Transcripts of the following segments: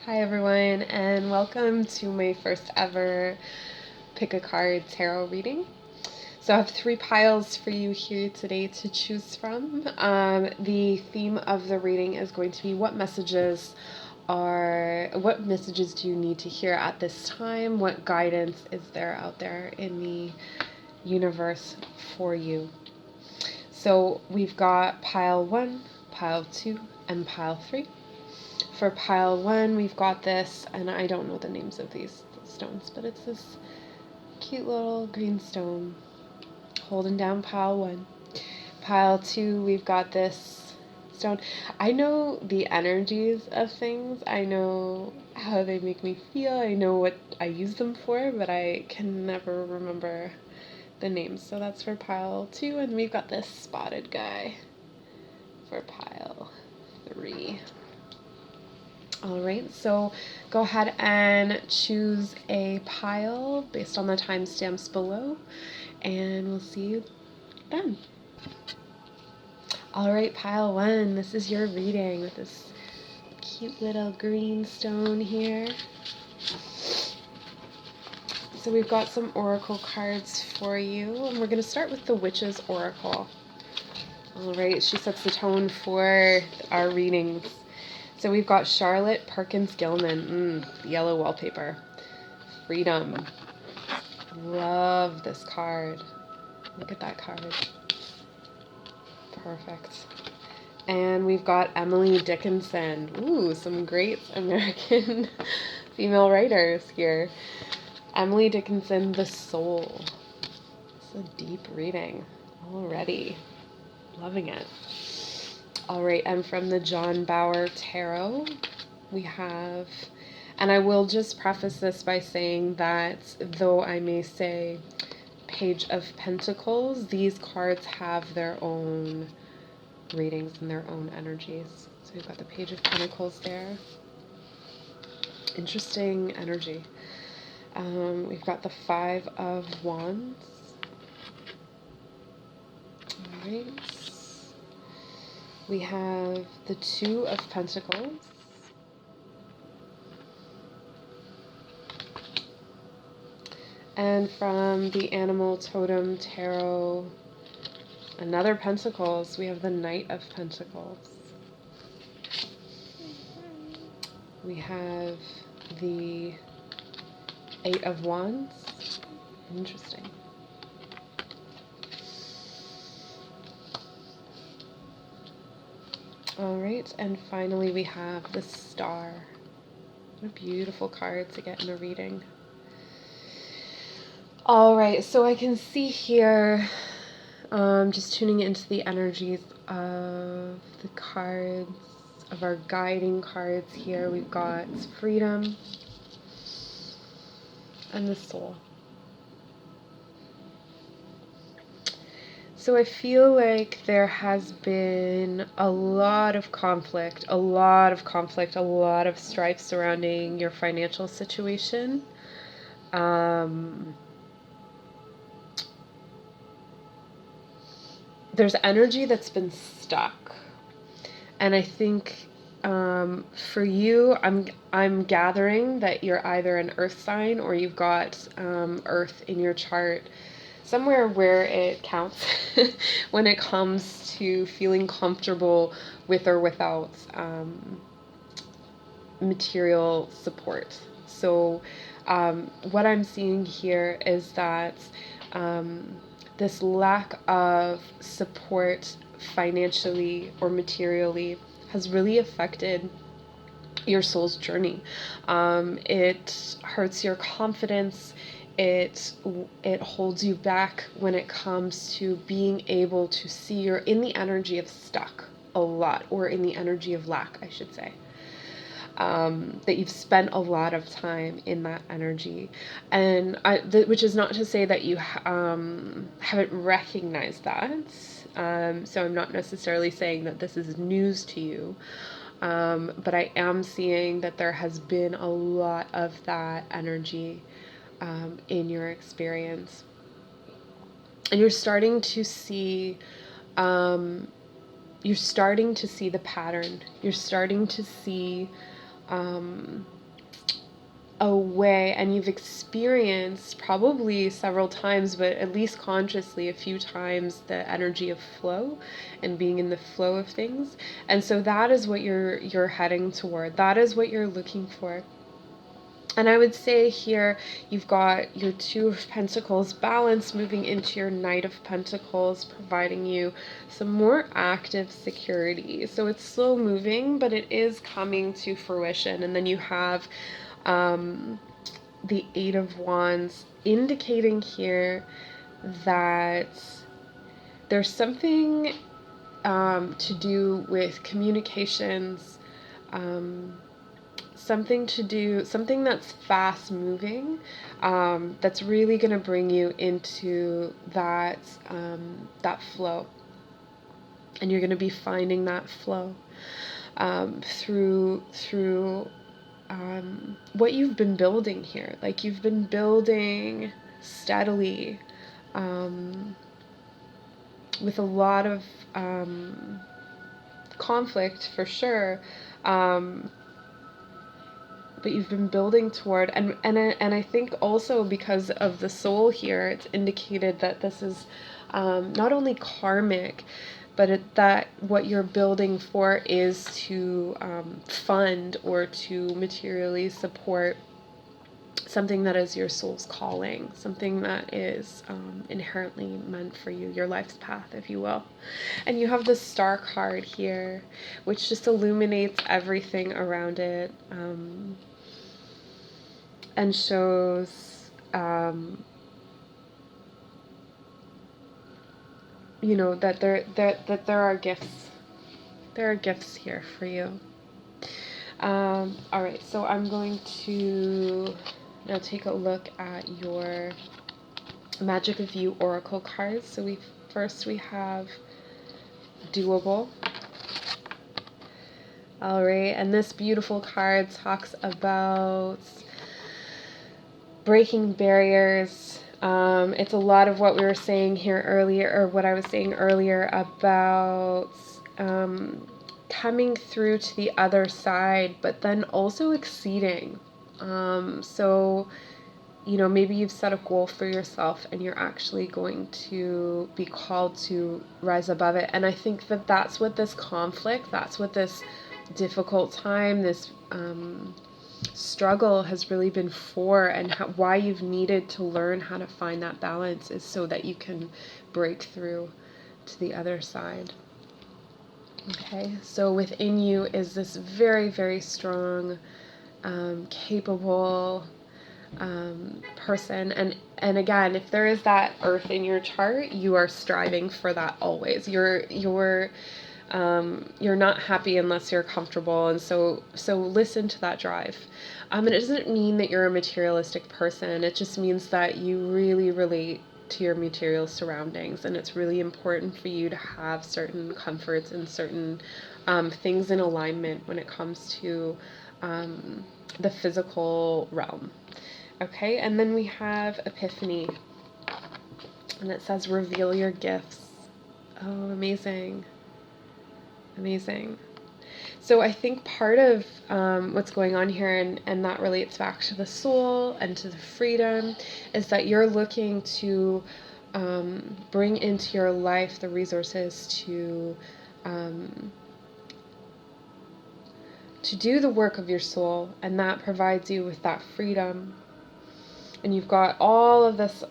Hi everyone, and welcome to my first ever pick a card tarot reading. So I have 3 piles for you here today to choose from. The theme of the reading is going to be what messages do you need to hear at this time? What guidance is there out there in the universe for you? So we've got pile 1, pile 2, and pile 3. For pile 1, we've got this, and I don't know the names of these stones, but it's this cute little green stone holding down pile 1. Pile 2, we've got this stone. I know the energies of things. I know how they make me feel. I know what I use them for, but I can never remember the names. So that's for pile 2, and we've got this spotted guy for pile 3. All right, so go ahead and choose a pile based on the timestamps below, and we'll see you then. All right, pile 1, this is your reading with this cute little green stone here. So we've got some oracle cards for you, and we're going to start with the Witch's Oracle. All right, she sets the tone for our readings. So we've got Charlotte Perkins Gilman, yellow wallpaper. Freedom. Love this card. Look at that card. Perfect. And we've got Emily Dickinson. Ooh, some great American female writers here. Emily Dickinson, The Soul. It's a deep reading already. Loving it. All right, and from the John Baur Tarot, we have, and I will just preface this by saying that though I may say Page of Pentacles, these cards have their own readings and their own energies. So we've got the Page of Pentacles there. Interesting energy. We've got the Five of Wands. All right. We have the Two of Pentacles. And from the Animal Totem Tarot, another Pentacles, we have the Knight of Pentacles. We have the Eight of Wands. Interesting. All right, and finally we have the Star. What a beautiful card to get in a reading. All right, so I can see here, just tuning into the energies of the cards, of our guiding cards here. We've got Freedom and the Soul. So I feel like there has been a lot of conflict, a lot of strife surrounding your financial situation. There's energy that's been stuck. And I think for you, I'm gathering that you're either an earth sign or you've got earth in your chart somewhere where it counts when it comes to feeling comfortable with or without material support. So what I'm seeing here is that this lack of support financially or materially has really affected your soul's journey. It hurts your confidence. It holds you back when it comes to being able to see. You're in the energy of stuck a lot, or in the energy of lack, I should say. That you've spent a lot of time in that energy, and which is not to say that you haven't recognized that. So I'm not necessarily saying that this is news to you, but I am seeing that there has been a lot of that energy in your experience, and you're starting to see the pattern. You're starting to see a way, and you've experienced probably several times, but at least consciously a few times, the energy of flow and being in the flow of things. And so that is what you're heading toward. That is what you're looking for. And I would say here you've got your Two of Pentacles balance moving into your Knight of Pentacles, providing you some more active security. So it's slow moving, but it is coming to fruition. And then you have the Eight of Wands, indicating here that there's something to do with communications, something that's fast moving, that's really going to bring you into that flow. And you're going to be finding that flow through what you've been building here. Like, you've been building steadily, with a lot of conflict for sure, but you've been building toward, and I think also because of the soul here, it's indicated that this is not only karmic, but that what you're building for is to fund or to materially support something that is your soul's calling, something that is inherently meant for you, your life's path, if you will. And you have the Star card here, which just illuminates everything around it, and shows, that there are gifts. There are gifts here for you. All right, so I'm going to now take a look at your Magick of You Oracle cards. So we have doable. All right, and this beautiful card talks about breaking barriers. It's a lot of what we were saying here earlier, or what I was saying earlier about coming through to the other side, but then also exceeding. So, maybe you've set a goal for yourself and you're actually going to be called to rise above it. And I think that that's what this conflict, that's what this difficult time, this struggle has really been for, and why you've needed to learn how to find that balance is so that you can break through to the other side. Okay, so within you is this very, very strong, capable person, and again, if there is that earth in your chart, you are striving for that always. You're not happy unless you're comfortable, and so listen to that drive. And it doesn't mean that you're a materialistic person. It just means that you really relate to your material surroundings, and it's really important for you to have certain comforts and certain things in alignment when it comes to the physical realm. Okay, and then we have Epiphany, and it says reveal your gifts. Oh, amazing. Amazing. So I think part of what's going on here, and that relates back to the soul and to the freedom, is that you're looking to bring into your life the resources to do the work of your soul, and that provides you with that freedom. And you've got all of this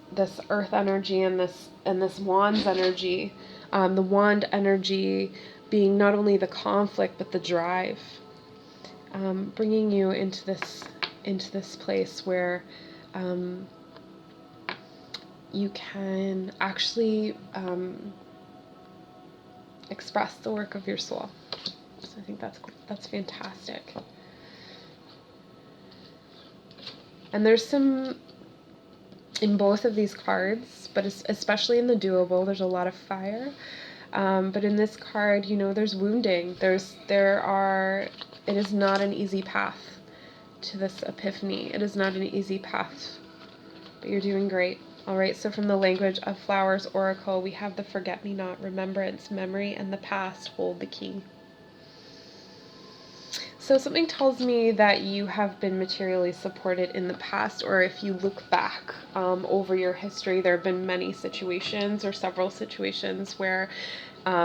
earth energy and this wand's energy, the wand energy being not only the conflict but the drive, bringing you into this place where you can actually express the work of your soul. So I think that's fantastic. And there's some in both of these cards, but especially in the doable, there's a lot of fire. But in this card, there's wounding. It is not an easy path to this epiphany. It is not an easy path, but you're doing great. All right, so from the Language of Flowers Oracle, we have the forget-me-not, remembrance, memory, and the past hold the key. So something tells me that you have been materially supported in the past, or if you look back over your history, there have been many situations or several situations where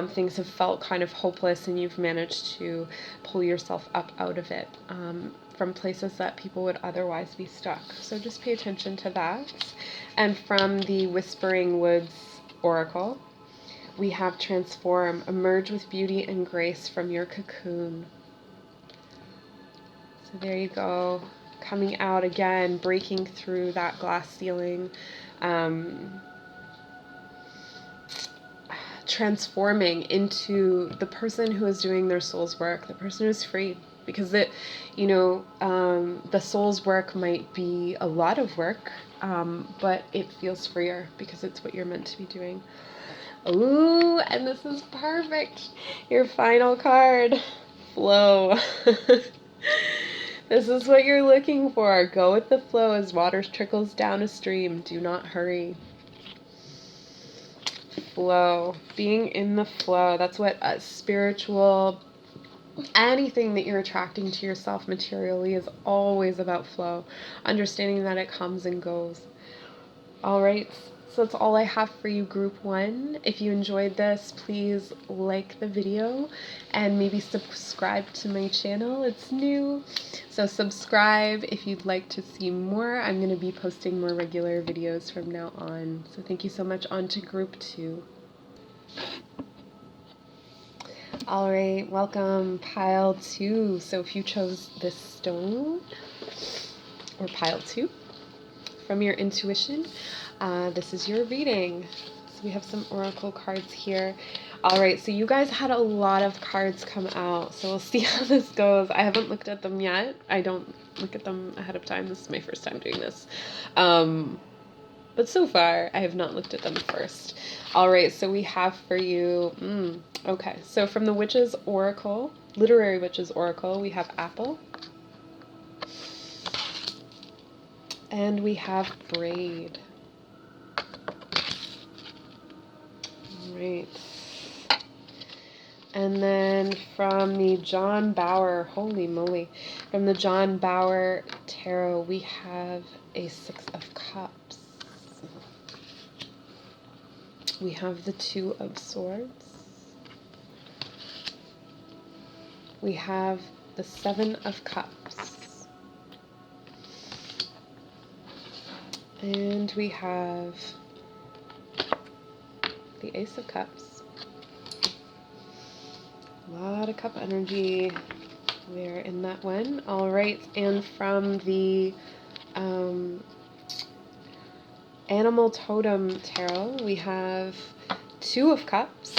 things have felt kind of hopeless and you've managed to pull yourself up out of it from places that people would otherwise be stuck. So just pay attention to that. And from the Whispering Woods Oracle, we have transform, emerge with beauty and grace from your cocoon. So there you go, coming out again, breaking through that glass ceiling, transforming into the person who is doing their soul's work, the person who's free. Because the soul's work might be a lot of work, but it feels freer because it's what you're meant to be doing. Ooh, and this is perfect. Your final card, flow. This is what you're looking for. Go with the flow as water trickles down a stream. Do not hurry. Flow. Being in the flow. That's what a spiritual, anything that you're attracting to yourself materially is always about flow. Understanding that it comes and goes. All right. So that's all I have for you, Group 1. If you enjoyed this, please like the video and maybe subscribe to my channel. It's new. So subscribe if you'd like to see more. I'm going to be posting more regular videos from now on. So thank you so much. On to Group 2. All right, welcome, Pile 2. So if you chose this stone, or Pile 2, from your intuition, this is your reading. So we have some oracle cards here. All right, so you guys had a lot of cards come out, so we'll see how this goes. I haven't looked at them yet. I don't look at them ahead of time. This is my first time doing this. But so far, I have not looked at them first. All right, so we have for you, okay, so from the Witch's Oracle, Literary Witch's Oracle, we have Apple. And we have Braid. Right. And then from the John Baur, holy moly, from the John Baur Tarot, we have a 6 of Cups. We have the 2 of Swords. We have the 7 of Cups. And we have the Ace of Cups. A lot of cup energy there in that one. All right, and from the Animal Totem Tarot, we have 2 of Cups.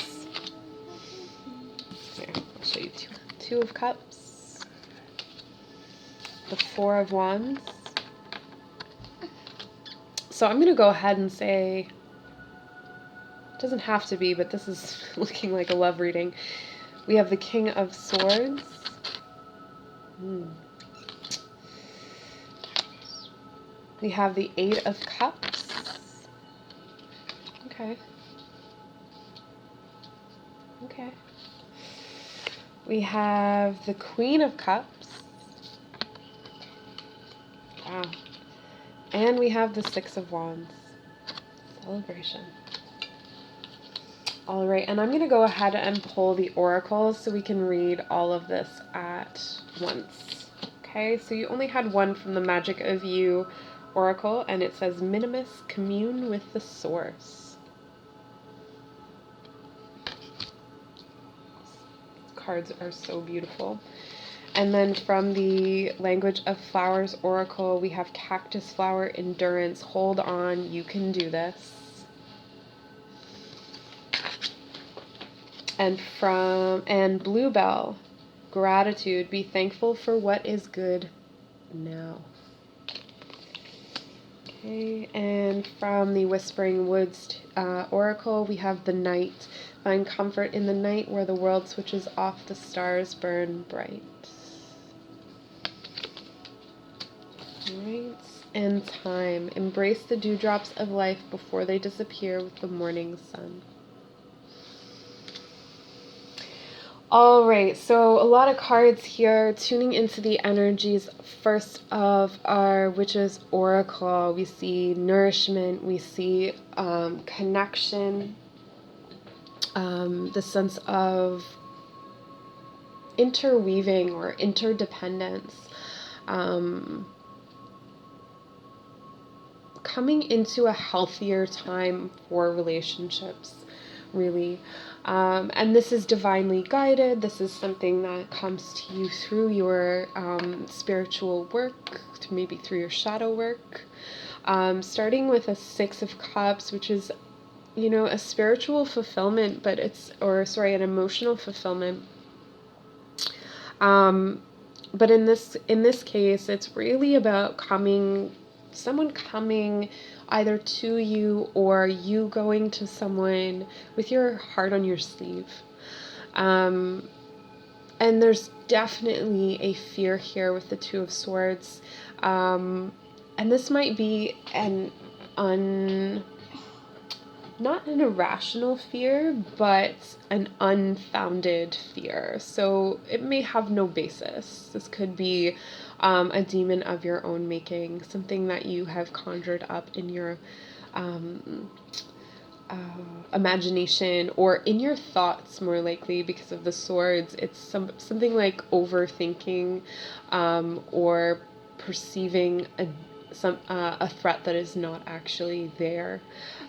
Here, I'll show you 2 of Cups. The 4 of Wands. So I'm going to go ahead and say, it doesn't have to be, but this is looking like a love reading. We have the King of Swords. We have the 8 of Cups. Okay. Okay. We have the Queen of Cups. Wow. And we have the 6 of Wands. Celebration. All right, and I'm going to go ahead and pull the oracles so we can read all of this at once. Okay, so you only had one from the Magick of You Oracle, and it says, Minimus, commune with the source. Cards are so beautiful. And then from the Language of Flowers Oracle, we have Cactus Flower, Endurance, hold on, you can do this. And Bluebell, Gratitude, be thankful for what is good now. Okay, and from the Whispering Woods Oracle, we have the Night. Find comfort in the night where the world switches off, the stars burn bright. Alright, and Time. Embrace the dewdrops of life before they disappear with the morning sun. All right, so a lot of cards here, tuning into the energies first of our Witch's Oracle. We see nourishment, we see connection, the sense of interweaving or interdependence, coming into a healthier time for relationships, really. And this is divinely guided. This is something that comes to you through your spiritual work, maybe through your shadow work. Starting with a Six of Cups, which is, a spiritual fulfillment, but an emotional fulfillment. But in this case, it's really about someone coming either to you or you going to someone with your heart on your sleeve. And there's definitely a fear here with the Two of Swords. And this might be not an irrational fear, but an unfounded fear. So it may have no basis. This could be a demon of your own making, something that you have conjured up in your imagination or in your thoughts, more likely, because of the swords. It's something like overthinking or perceiving a threat that is not actually there.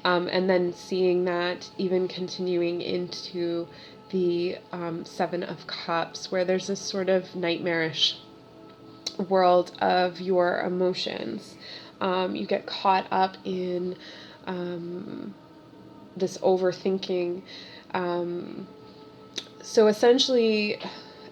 And then seeing that even continuing into the Seven of Cups, where there's this sort of nightmarish world of your emotions. You get caught up in this overthinking. So essentially,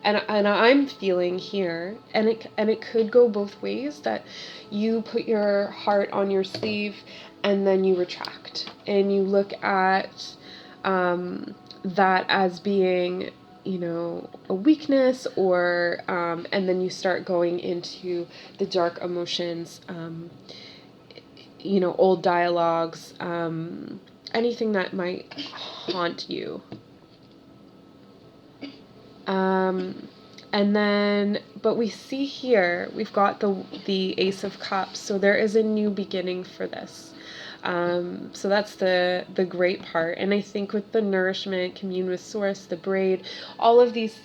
and I'm feeling here, and it could go both ways, that you put your heart on your sleeve and then you retract and you look at that as being, a weakness, or and then you start going into the dark emotions, old dialogues, anything that might haunt you. And then, but we see here, we've got the Ace of Cups, so there is a new beginning for this. So that's the great part. And I think with the nourishment, commune with source, the braid, all of these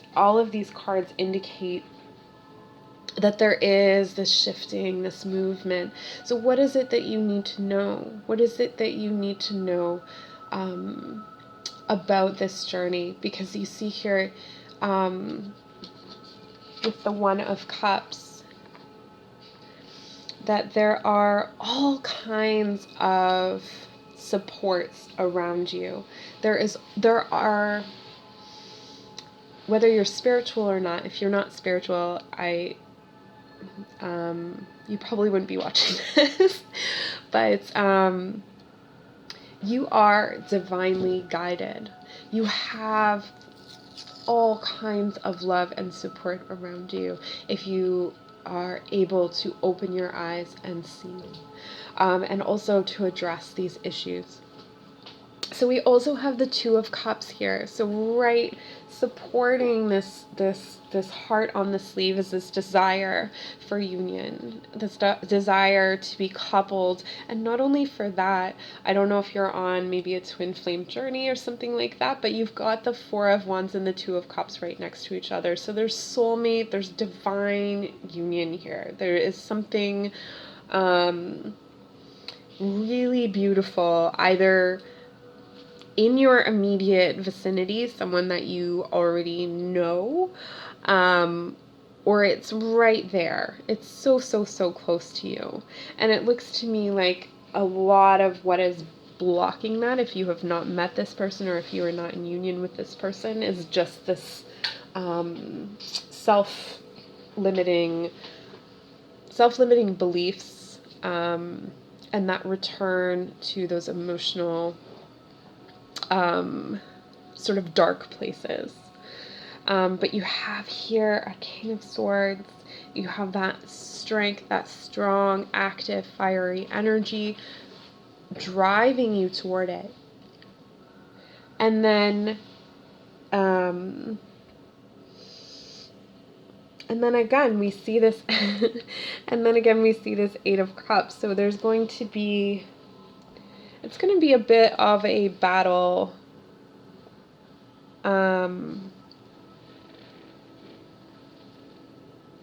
cards indicate that there is this shifting, this movement. So what is it that you need to know? What is it that you need to know about this journey? Because you see here, with the One of Cups, that there are all kinds of supports around you. There are, whether you're spiritual or not. If you're not spiritual, you probably wouldn't be watching this, but you are divinely guided. You have all kinds of love and support around you if you are able to open your eyes and see, and also to address these issues. So we also have the Two of Cups here. So right, supporting this heart on the sleeve is this desire for union, this desire to be coupled. And not only for that, I don't know if you're on maybe a twin flame journey or something like that, but you've got the Four of Wands and the Two of Cups right next to each other. So there's soulmate, there's divine union here. There is something really beautiful, either in your immediate vicinity, someone that you already know, or it's right there. It's so close to you. And it looks to me like a lot of what is blocking that, if you have not met this person or if you are not in union with this person, is just this self-limiting beliefs, and that return to those emotional sort of dark places. But you have here a King of Swords. You have that strength, that strong, active, fiery energy driving you toward it. And then And then again, we see this, and then again, we see this Eight of Cups. So there's going to be, it's going to be a bit of a battle.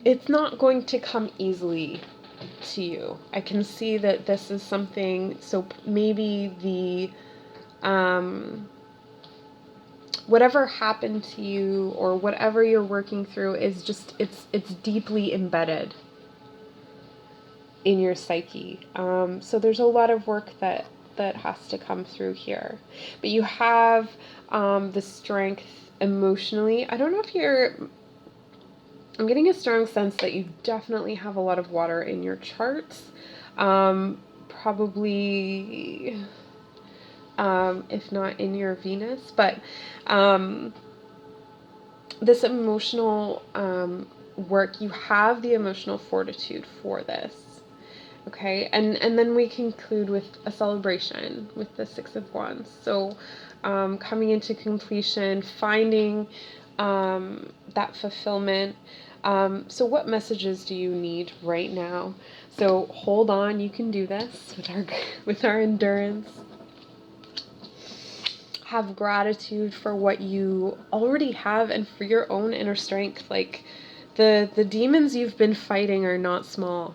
It's not going to come easily to you. I can see that this is something, so maybe the, whatever happened to you or whatever you're working through is just, it's deeply embedded in your psyche. So there's a lot of work that has to come through here. But you have the strength emotionally. I don't know if I'm getting a strong sense that you definitely have a lot of water in your charts. Probably, if not in your Venus, but this emotional work, you have the emotional fortitude for this. Okay, and then we conclude with a celebration with the Six of Wands. So coming into completion, finding that fulfillment. So what messages do you need right now? So hold on, you can do this with our endurance. Have gratitude for what you already have and for your own inner strength. Like the demons you've been fighting are not small.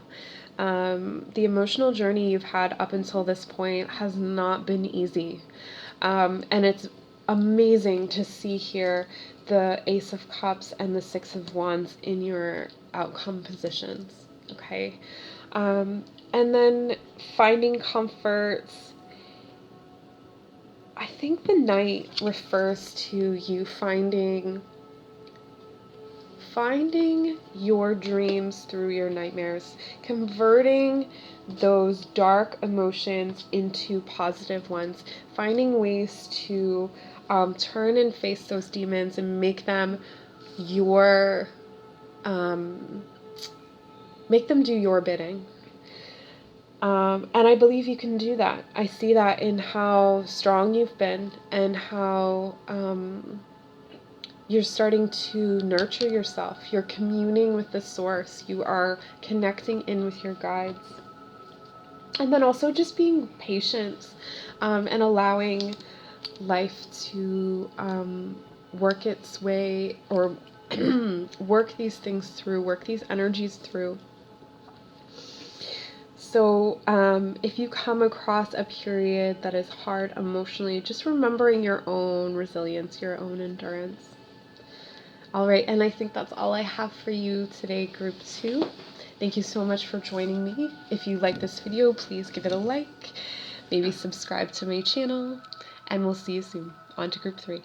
The emotional journey you've had up until this point has not been easy. And it's amazing to see here the Ace of Cups and the Six of Wands in your outcome positions. Okay. And then finding comforts. I think the Knight refers to you finding your dreams through your nightmares, converting those dark emotions into positive ones, finding ways to turn and face those demons and make them do your bidding. And I believe you can do that. I see that in how strong you've been and how you're starting to nurture yourself. You're communing with the source. You are connecting in with your guides. And then also just being patient and allowing life to work its way, or work these things through, work these energies through. So if you come across a period that is hard emotionally, just remembering your own resilience, your own endurance. All right, and I think that's all I have for you today, Group 2. Thank you so much for joining me. If you like this video, please give it a like, maybe subscribe to my channel, and we'll see you soon. On to Group 3.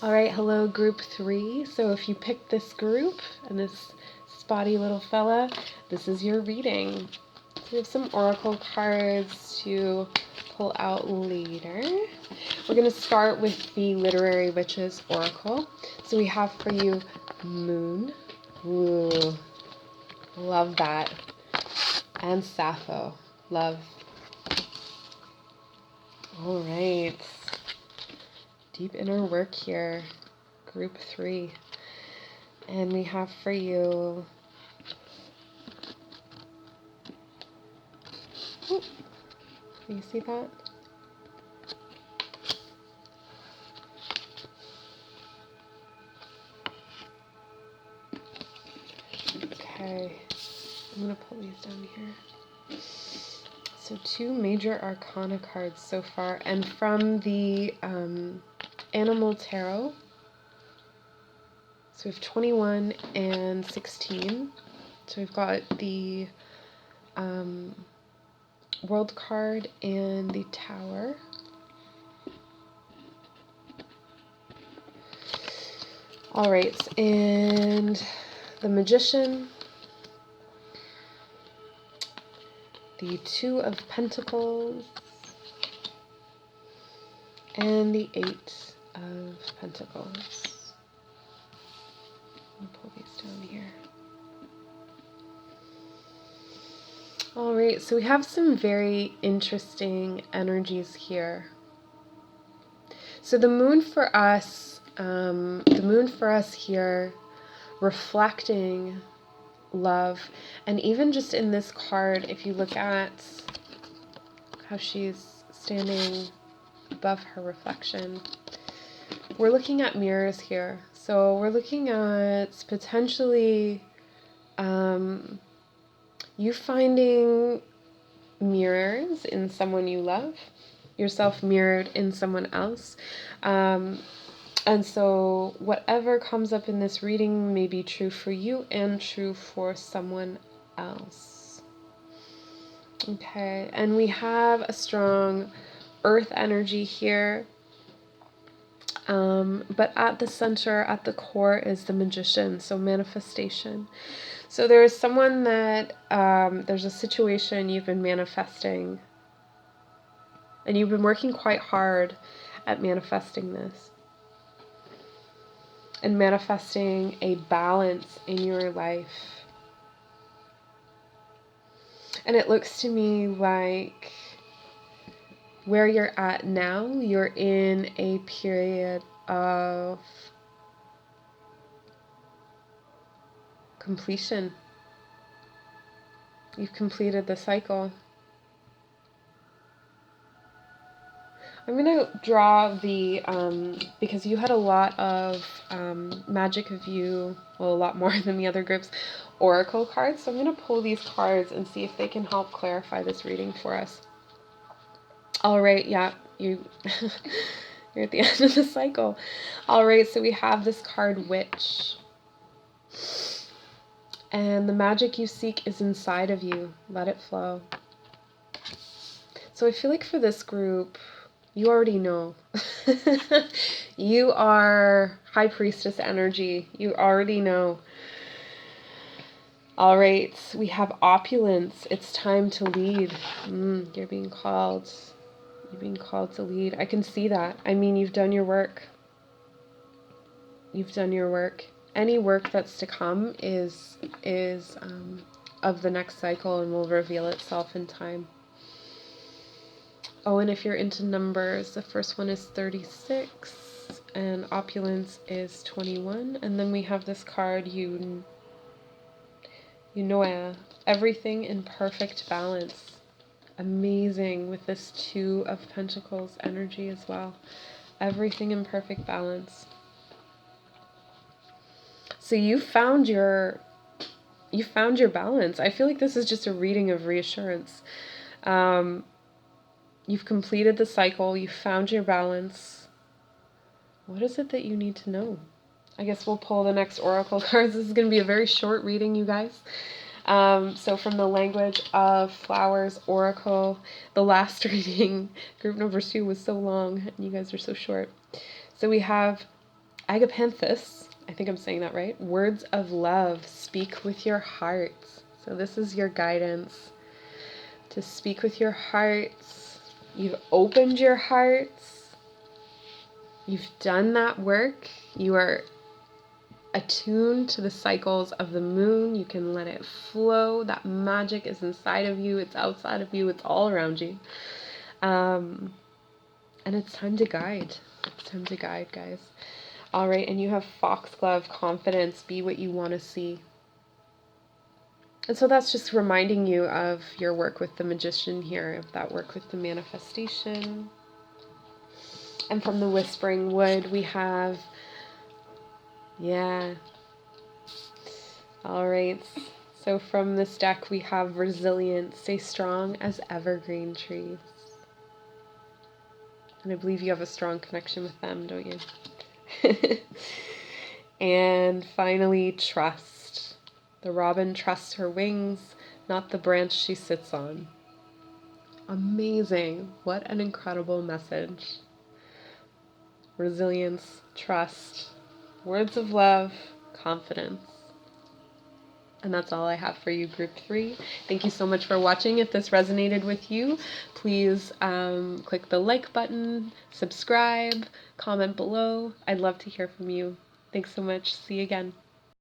All right, hello, Group 3. So if you picked this group and this spotty little fella, this is your reading. So we have some oracle cards to pull out later. We're going to start with the Literary Witches Oracle. So we have for you Moon. Ooh, love that. And Sappho. Love. All right. Deep inner work here. Group 3. And we have for you... Ooh, do you see that? Okay, I'm going to pull these down here. So 2 major arcana cards so far, and from the Animal Tarot. So we have 21 and 16. So we've got the World card and the Tower. All right, and the Magician, the Two of Pentacles, and the Eight of Pentacles. I'll pull these down here. All right, so we have some very interesting energies here. So the moon for us here reflecting love. And even just in this card, if you look at how she's standing above her reflection, we're looking at mirrors here. So we're looking at potentially you finding mirrors in someone you love, yourself mirrored in someone else. And so whatever comes up in this reading may be true for you and true for someone else. Okay, and we have a strong earth energy here. But at the center, at the core, is the Magician, so manifestation. So there is someone that, there's a situation you've been manifesting, and you've been working quite hard at manifesting this. And manifesting a balance in your life. And it looks to me like where you're at now, you're in a period of completion. You've completed the cycle. I'm going to draw the, because you had a lot of Magick of You, well, a lot more than the other groups, Oracle cards. So I'm going to pull these cards and see if they can help clarify this reading for us. All right, yeah, you're at the end of the cycle. All right, so we have this card, Witch. And the magic you seek is inside of you. Let it flow. So I feel like for this group, you already know. You are High Priestess energy. You already know. All right, we have opulence. It's time to lead. You're being called. You're being called to lead. I can see that. I mean, you've done your work. You've done your work. Any work that's to come is of the next cycle and will reveal itself in time. Oh, and if you're into numbers, the first one is 36 and opulence is 21. And then we have this card, you know, everything in perfect balance. Amazing with this Two of Pentacles energy as well. Everything in perfect balance. So you found your balance. I feel like this is just a reading of reassurance. You've completed the cycle. You found your balance. What is it that you need to know? I guess we'll pull the next oracle cards. This is going to be a very short reading, you guys. So from the Language of Flowers Oracle, the last reading, group number 2, was so long, and you guys are so short. So we have Agapanthus. I think I'm saying that right. Words of love. Speak with your heart. So this is your guidance. To speak with your hearts. You've opened your hearts. You've done that work. You are attuned to the cycles of the moon. You can let it flow. That magic is inside of you. It's outside of you. It's all around you. And it's time to guide. It's time to guide, guys. All right, and you have Foxglove, confidence, be what you want to see. And so that's just reminding you of your work with the Magician here, of that work with the manifestation. And from the Whispering Wood, we have, yeah. All right, so from this deck, we have Resilience, stay strong as evergreen trees. And I believe you have a strong connection with them, don't you? And finally, trust. The robin trusts her wings, not the branch she sits on. Amazing. What an incredible message. Resilience, trust, words of love, confidence. And that's all I have for you, Group 3. Thank you so much for watching. If this resonated with you, please click the like button, subscribe, comment below. I'd love to hear from you. Thanks so much. See you again.